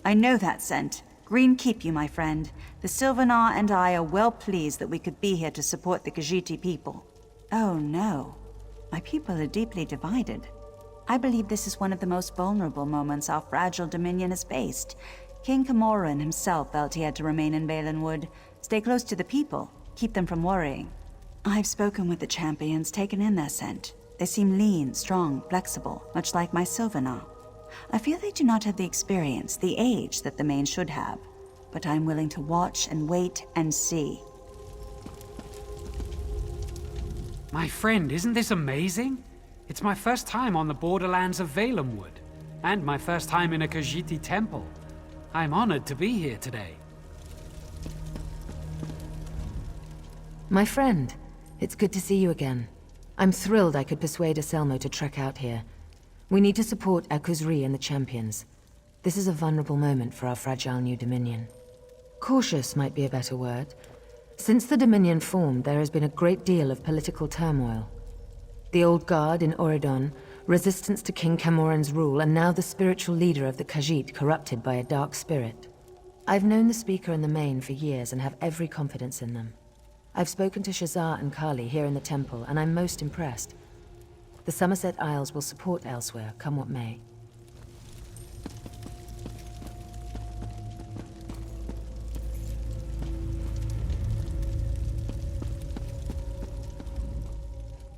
I know that scent. Green keep you, my friend. The Sylvanar and I are well pleased that we could be here to support the Khajiiti people. Oh no. My people are deeply divided. I believe this is one of the most vulnerable moments our fragile dominion has faced. King Camoran himself felt he had to remain in Valenwood, stay close to the people, keep them from worrying. I've spoken with the champions, taken in their scent. They seem lean, strong, flexible, much like my Sylvanar. I feel they do not have the experience, the age that the main should have. But I'm willing to watch and wait and see. My friend, isn't this amazing? It's my first time on the borderlands of Valenwood, and my first time in a Khajiiti temple. I'm honored to be here today. My friend, it's good to see you again. I'm thrilled I could persuade Aselmo to trek out here. We need to support Akuzri and the champions. This is a vulnerable moment for our fragile new dominion. Cautious might be a better word. Since the Dominion formed, there has been a great deal of political turmoil. The Old Guard in Oridon, resistance to King Camoran's rule, and now the spiritual leader of the Khajiit corrupted by a dark spirit. I've known the Speaker and the Main for years and have every confidence in them. I've spoken to Shazar and Kali here in the temple, and I'm most impressed. The Somerset Isles will support elsewhere, come what may.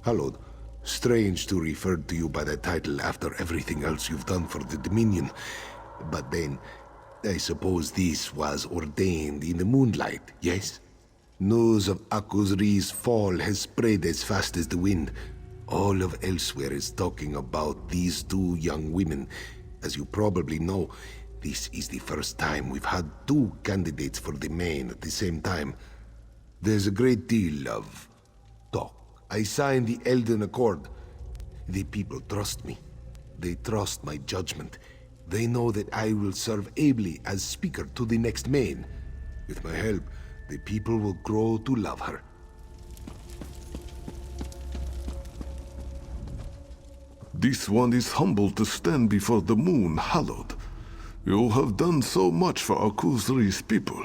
Hallowed. Strange to refer to you by that title after everything else you've done for the Dominion. But then, I suppose this was ordained in the moonlight, yes? News of Akuzri's fall has spread as fast as the wind. All of elsewhere is talking about these two young women. As you probably know, this is the first time we've had two candidates for the main at the same time. There's a great deal of talk. I signed the Elden Accord. The people trust me. They trust my judgment. They know that I will serve ably as speaker to the next main. With my help, the people will grow to love her. This one is humbled to stand before the moon, hallowed. You have done so much for Akuzri's people.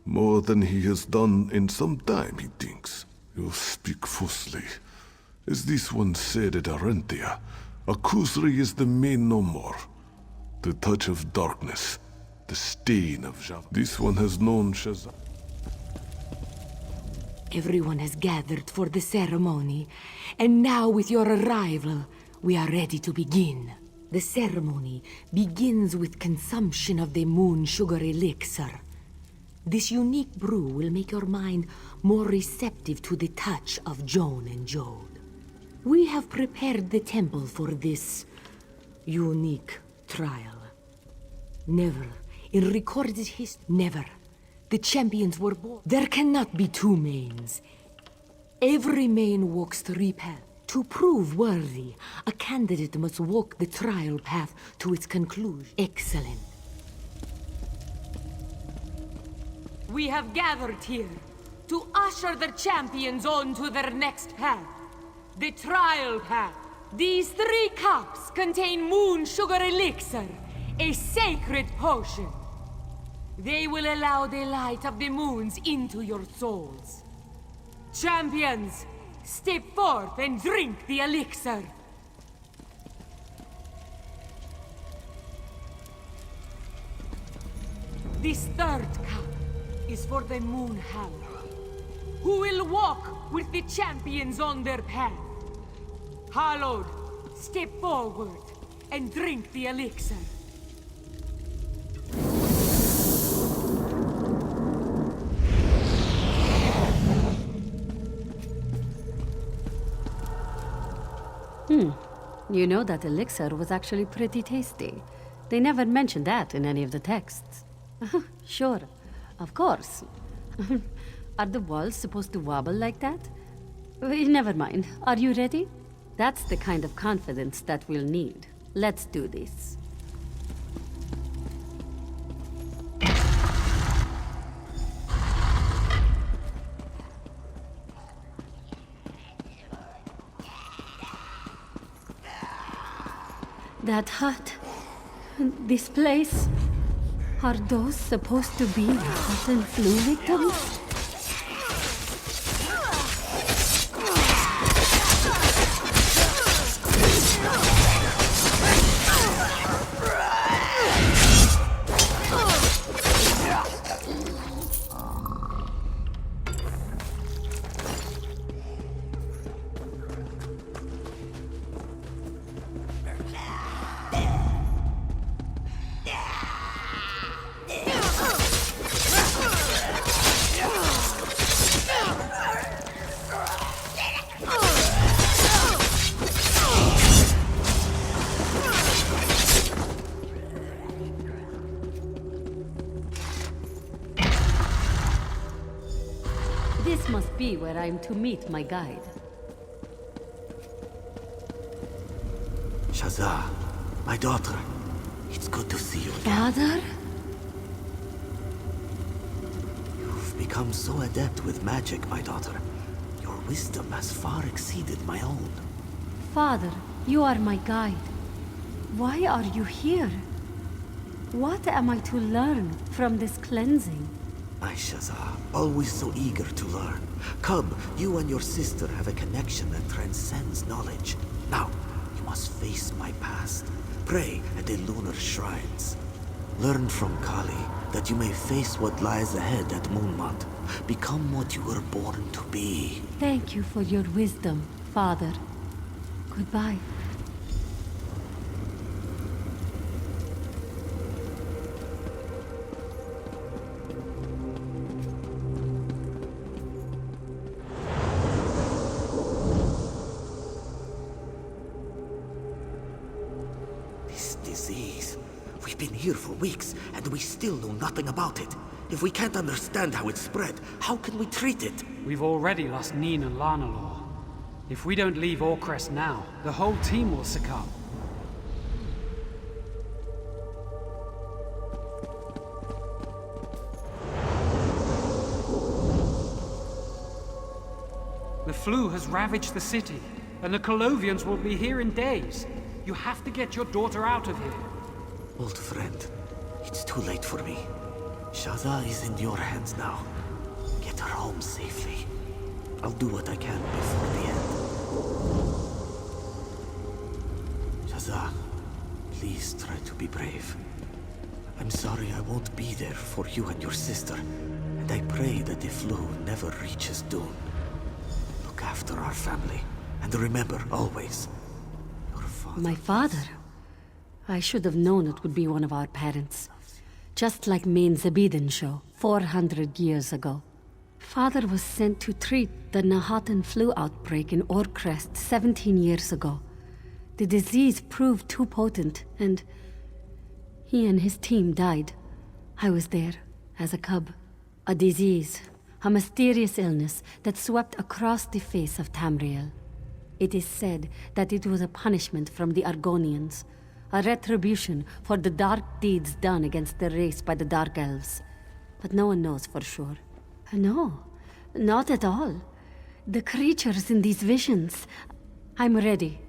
More than he has done in some time, he thinks. You speak falsely. As this one said at Arentia, Akuzri is the main no more. The touch of darkness, the stain of Java. This one has known Shazam. Everyone has gathered for the ceremony, and now with your arrival, we are ready to begin. The ceremony begins with consumption of the moon sugar elixir. This unique brew will make your mind more receptive to the touch of Joan and Jode. We have prepared the temple for this unique trial. Never, in recorded history, never, the champions were born. There cannot be two mains. Every main walks three paths. To prove worthy, a candidate must walk the trial path to its conclusion. Excellent. We have gathered here to usher the champions on to their next path. The trial path. These 3 cups contain moon sugar elixir, a sacred potion. They will allow the light of the moons into your souls. Champions, step forth and drink the elixir. This 3rd cup is for the Moon Hallowed, who will walk with the champions on their path. Hallowed, step forward and drink the elixir. You know that elixir was actually pretty tasty. They never mentioned that in any of the texts. Sure, of course. Are the walls supposed to wobble like that? Never mind. Are you ready? That's the kind of confidence that we'll need. Let's do this. That hut, this place, Are those supposed to be hot and flu victims? This must be where I'm to meet my guide. Shazza, my daughter, it's good to see you again. Father? You've become so adept with magic, my daughter. Your wisdom has far exceeded my own. Father, you are my guide. Why are you here? What am I to learn from this cleansing? My Shazza, always so eager to learn. Come, you and your sister have a connection that transcends knowledge. Now, you must face my past. Pray at the lunar shrines. Learn from Kali that you may face what lies ahead at Moonmount. Become what you were born to be. Thank you for your wisdom, Father. Goodbye. This disease. We've been here for weeks, and we still know nothing about it. If we can't understand how it spread, how can we treat it? We've already lost Neen and Lanalor. If we don't leave Orcrest now, the whole team will succumb. The flu has ravaged the city, and the Colovians will be here in days. You have to get your daughter out of here. Old friend, it's too late for me. Shazza is in your hands now. Get her home safely. I'll do what I can before the end. Shazza, please try to be brave. I'm sorry I won't be there for you and your sister, and I pray that the flu never reaches Dune. Look after our family, and remember always, your father... My father? I should have known it would be one of our parents. Just like Main Zabeden show, 400 years ago. Father was sent to treat the Nahatan flu outbreak in Orcrest 17 years ago. The disease proved too potent, and he and his team died. I was there, as a cub. A disease, a mysterious illness that swept across the face of Tamriel. It is said that it was a punishment from the Argonians, a retribution for the dark deeds done against the race by the Dark Elves. But no one knows for sure. No, not at all. The creatures in these visions... I'm ready.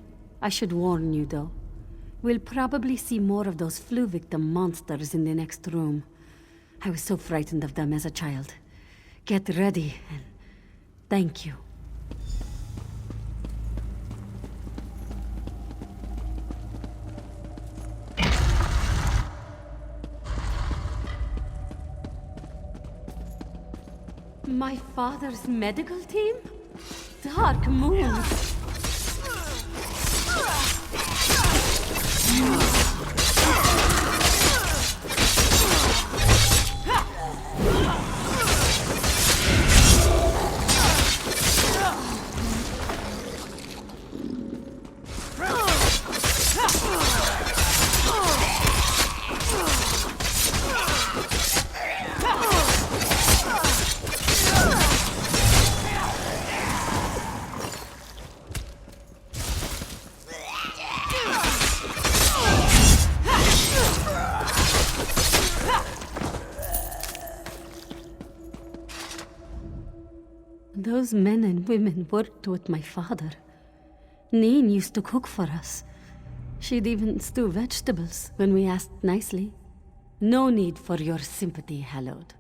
I should warn you, though. We'll probably see more of those flu-victim monsters in the next room. I was so frightened of them as a child. Get ready, and thank you. My father's medical team? Dark Moon! Those men and women worked with my father. Neen used to cook for us. She'd even stew vegetables when we asked nicely. No need for your sympathy, Hallowed.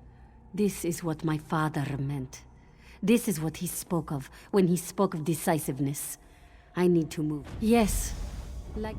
This is what my father meant. This is what he spoke of when he spoke of decisiveness. I need to move. Yes, like...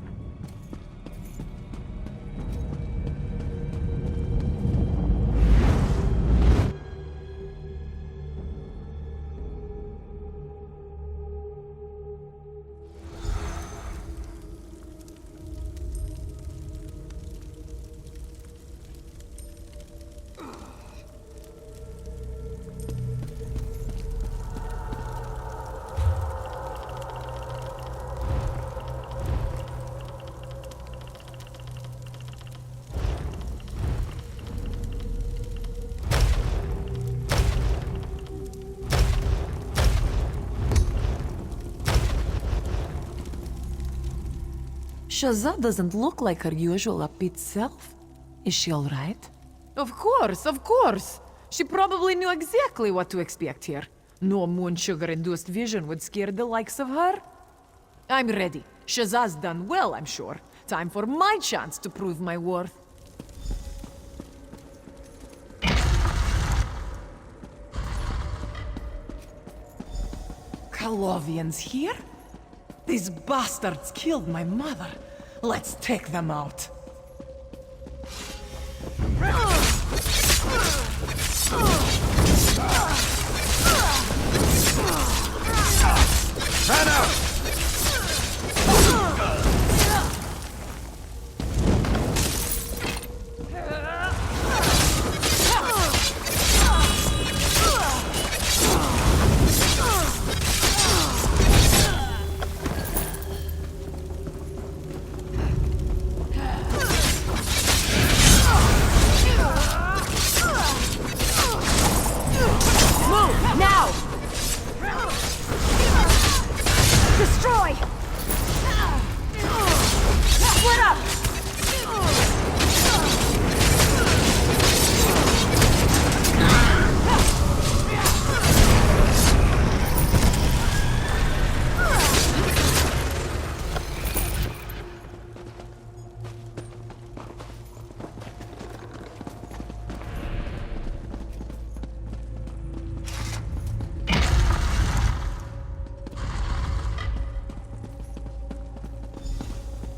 Shazza doesn't look like her usual upbeat self. Is she all right? Of course, of course. She probably knew exactly what to expect here. No moon sugar-induced vision would scare the likes of her. I'm ready. Shazza's done well, I'm sure. Time for my chance to prove my worth. Calovians here? These bastards killed my mother. Let's take them out. Man out!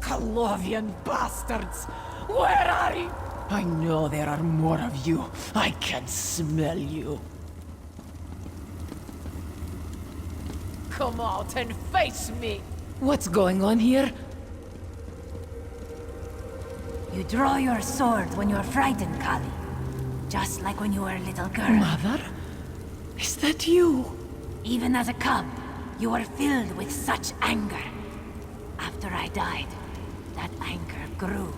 Calovian bastards! Where are you? I know there are more of you. I can smell you. Come out and face me! What's going on here? You draw your sword when you're frightened, Kali. Just like when you were a little girl. Mother? Is that you? Even as a cub, you were filled with such anger. After I died, that anger grew.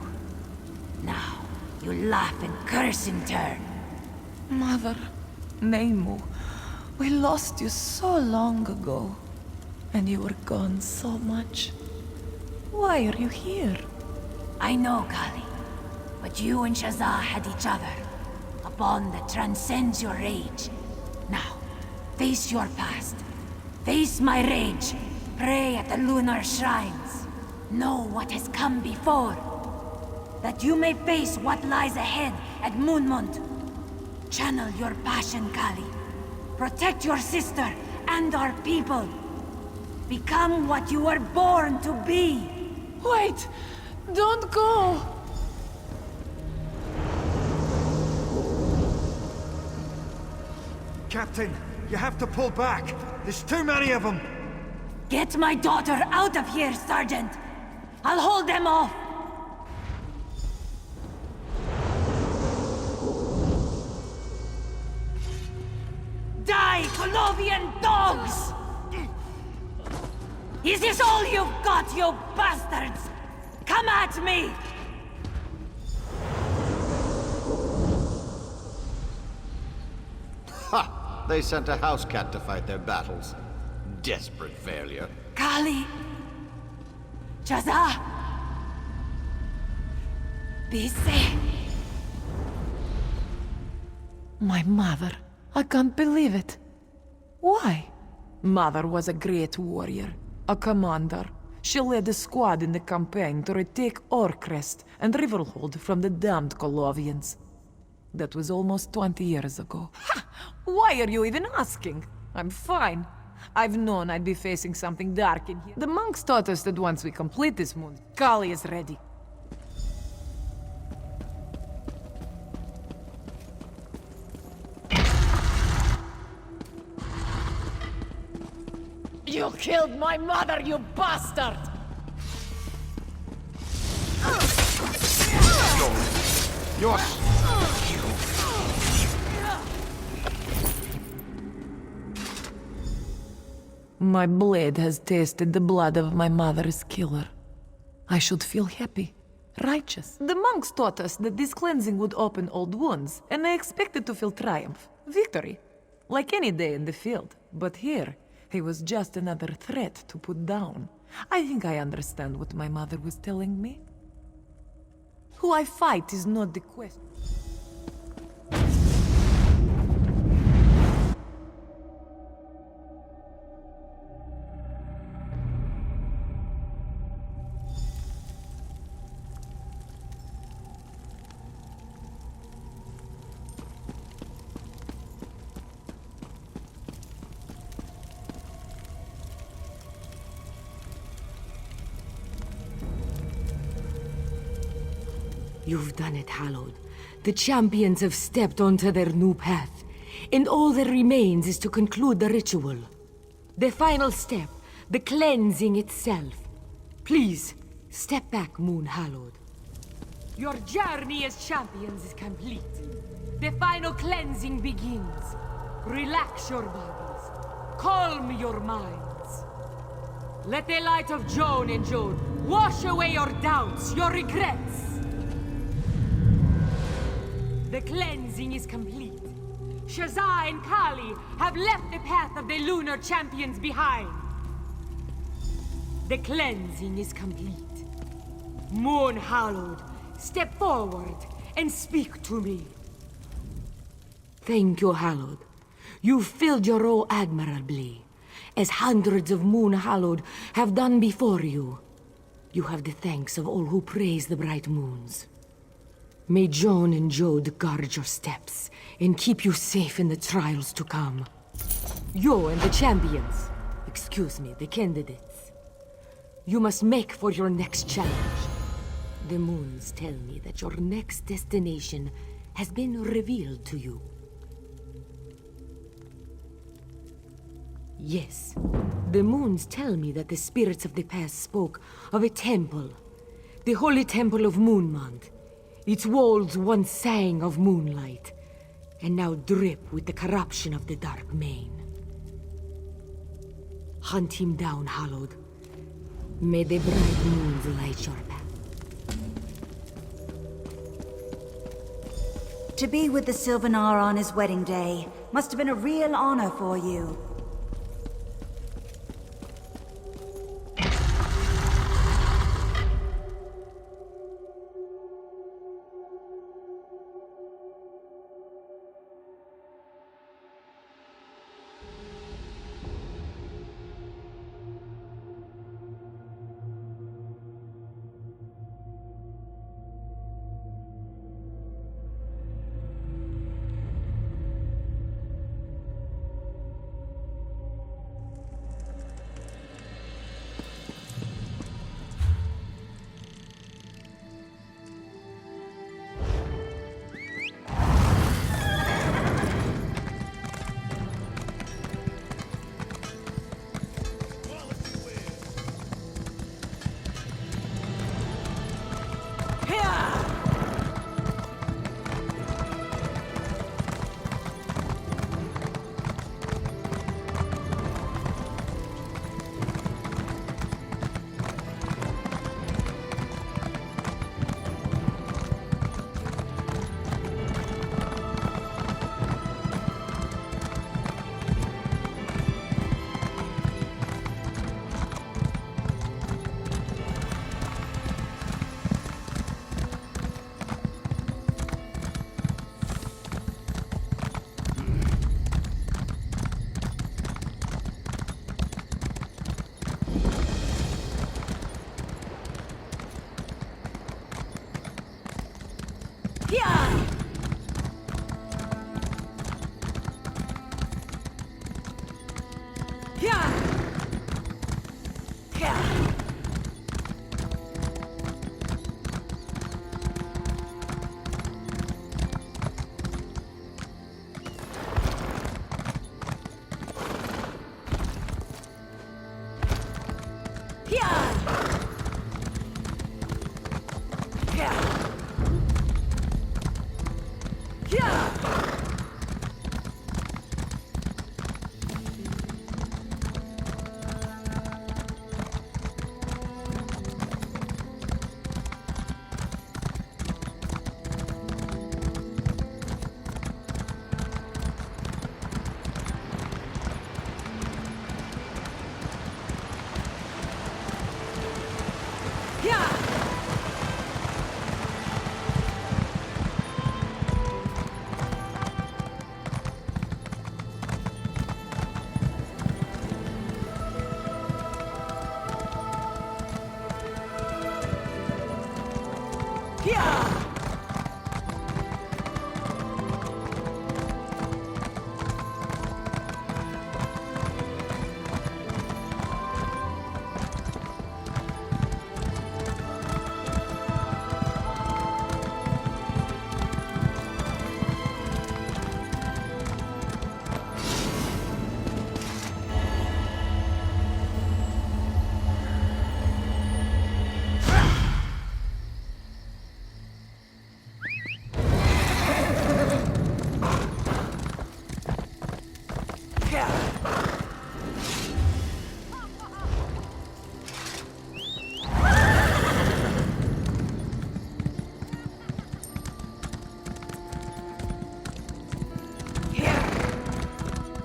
Now, you laugh and curse in turn. Mother, Nemu, we lost you so long ago. And you were gone so much. Why are you here? I know, Kali. But you and Shazza had each other. A bond that transcends your age. Now, face your past. Face my rage. Pray at the lunar shrines. Know what has come before. That you may face what lies ahead at Moonmount. Channel your passion, Kali. Protect your sister and our people. Become what you were born to be. Wait! Don't go! Captain, you have to pull back. There's too many of them. Get my daughter out of here, Sergeant. I'll hold them off. Die, Colovian dogs! Is this all you've got, you bastards? Come at me! Ha! They sent a house cat to fight their battles. Desperate failure. Kali! Shazza! Be safe. My mother. I can't believe it. Why? Mother was a great warrior. A commander. She led a squad in the campaign to retake Orcrest and Riverhold from the damned Colovians. That was almost 20 years ago. Ha! Why are you even asking? I'm fine. I've known I'd be facing something dark in here. The monks taught us that once we complete this moon, Kali is ready. You killed my mother, you bastard! Yours! My blade has tasted the blood of my mother's killer. I should feel happy, righteous. The monks taught us that this cleansing would open old wounds, and I expected to feel triumph, victory, like any day in the field. But here, he was just another threat to put down. I think I understand what my mother was telling me. Who I fight is not the question. You've done it, Hallowed. The champions have stepped onto their new path, and all that remains is to conclude the ritual. The final step, the cleansing itself. Please, step back, Moon Hallowed. Your journey as champions is complete. The final cleansing begins. Relax your bodies. Calm your minds. Let the light of Joan and Jode wash away your doubts, your regrets. The cleansing is complete. Shazza and Kali have left the path of the lunar champions behind. The cleansing is complete. Moon Hallowed, step forward and speak to me. Thank you, Hallowed. You filled your role admirably, as hundreds of Moon Hallowed have done before you. You have the thanks of all who praise the bright moons. May Joan and Jode guard your steps and keep you safe in the trials to come. You and the champions, excuse me, the candidates, you must make for your next challenge. The moons tell me that your next destination has been revealed to you. Yes, the moons tell me that the spirits of the past spoke of a temple, the holy temple of Moonmount. Its walls once sang of moonlight, and now drip with the corruption of the Dark Main. Hunt him down, Hallowed. May the bright moons light your path. To be with the Sylvanar on his wedding day must have been a real honor for you.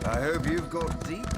I hope you've got deep.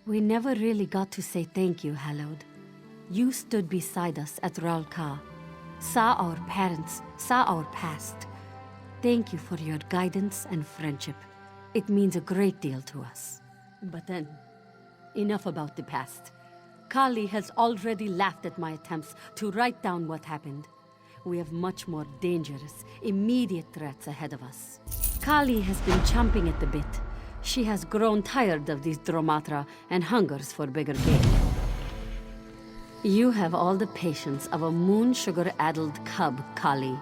We never really got to say thank you, Hallowed. You stood beside us at Ralka, saw our parents, saw our past. Thank you for your guidance and friendship. It means a great deal to us. But then, enough about the past. Kali has already laughed at my attempts to write down what happened. We have much more dangerous, immediate threats ahead of us. Kali has been chomping at the bit. She has grown tired of these Dromatra and hungers for bigger game. You have all the patience of a moon sugar-addled cub, Kali.